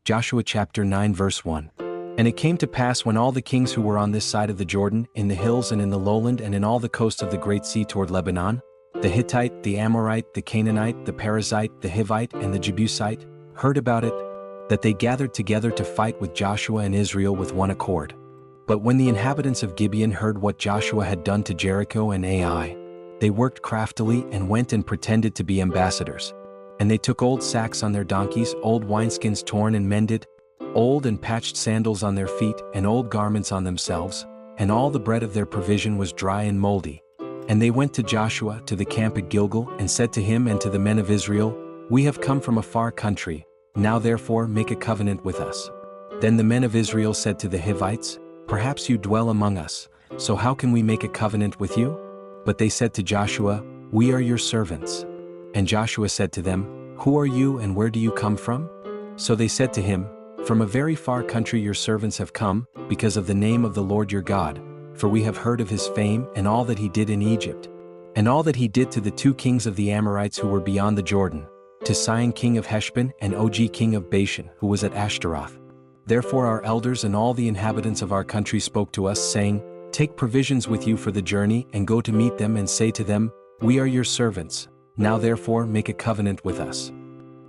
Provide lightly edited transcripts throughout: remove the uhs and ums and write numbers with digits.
Joshua chapter 9 verse 1. And it came to pass when all the kings who were on this side of the Jordan, in the hills and in the lowland and in all the coast of the great sea toward Lebanon, the Hittite, the Amorite, the Canaanite, the Perizzite, the Hivite, and the Jebusite, heard about it, that they gathered together to fight with Joshua and Israel with one accord. But when the inhabitants of Gibeon heard what Joshua had done to Jericho and Ai, they worked craftily and went and pretended to be ambassadors. And they took old sacks on their donkeys, old wineskins torn and mended, old and patched sandals on their feet, and old garments on themselves, and all the bread of their provision was dry and moldy. And they went to Joshua to the camp at Gilgal, and said to him and to the men of Israel, We have come from a far country, now therefore make a covenant with us. Then the men of Israel said to the Hivites, Perhaps you dwell among us, so how can we make a covenant with you? But they said to Joshua, We are your servants. And Joshua said to them, Who are you and where do you come from? So they said to him, From a very far country your servants have come, because of the name of the Lord your God, for we have heard of his fame and all that he did in Egypt, and all that he did to the 2 kings of the Amorites who were beyond the Jordan, to Sihon king of Heshbon and Og king of Bashan who was at Ashtaroth. Therefore our elders and all the inhabitants of our country spoke to us, saying, Take provisions with you for the journey and go to meet them and say to them, We are your servants, now therefore make a covenant with us.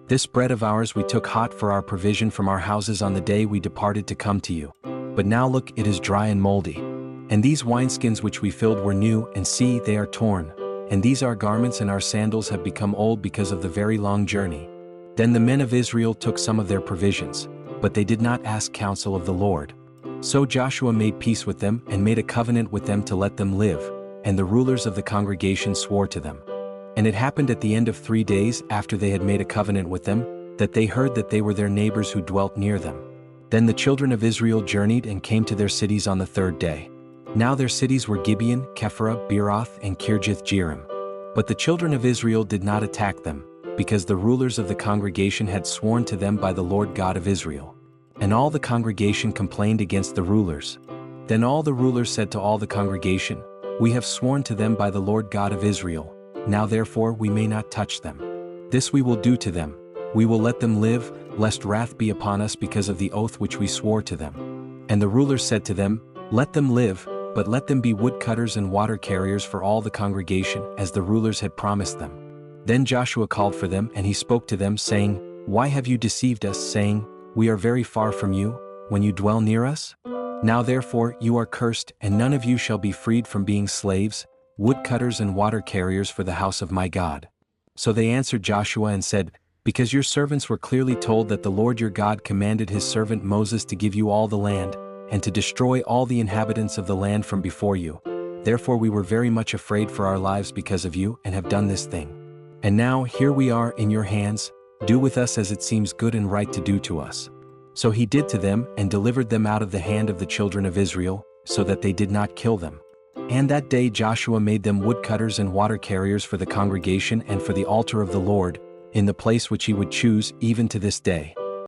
This bread of ours we took hot for our provision from our houses on the day we departed to come to you. But now look, it is dry and moldy. And these wineskins which we filled were new, and see, they are torn. And these our garments and our sandals have become old because of the very long journey. Then the men of Israel took some of their provisions, but they did not ask counsel of the Lord. So Joshua made peace with them and made a covenant with them to let them live, and the rulers of the congregation swore to them. And it happened at the end of 3 days after they had made a covenant with them, that they heard that they were their neighbors who dwelt near them. Then the children of Israel journeyed and came to their cities on the 3rd day. Now their cities were Gibeon, Kephirah, Beeroth, and Kirjath-jearim. But the children of Israel did not attack them, because the rulers of the congregation had sworn to them by the Lord God of Israel. And all the congregation complained against the rulers. Then all the rulers said to all the congregation, We have sworn to them by the Lord God of Israel, now therefore we may not touch them. This we will do to them, we will let them live, lest wrath be upon us because of the oath which we swore to them. And the rulers said to them, Let them live, but let them be woodcutters and water carriers for all the congregation, as the rulers had promised them. Then Joshua called for them, and he spoke to them, saying, Why have you deceived us, saying, We are very far from you, when you dwell near us? Now therefore you are cursed, and none of you shall be freed from being slaves, woodcutters and water carriers for the house of my God. So they answered Joshua and said, Because your servants were clearly told that the Lord your God commanded his servant Moses to give you all the land, and to destroy all the inhabitants of the land from before you. Therefore we were very much afraid for our lives because of you, and have done this thing. And now here we are in your hands, do with us as it seems good and right to do to us. So he did to them, and delivered them out of the hand of the children of Israel, so that they did not kill them. And that day Joshua made them woodcutters and water carriers for the congregation and for the altar of the Lord, in the place which he would choose even to this day.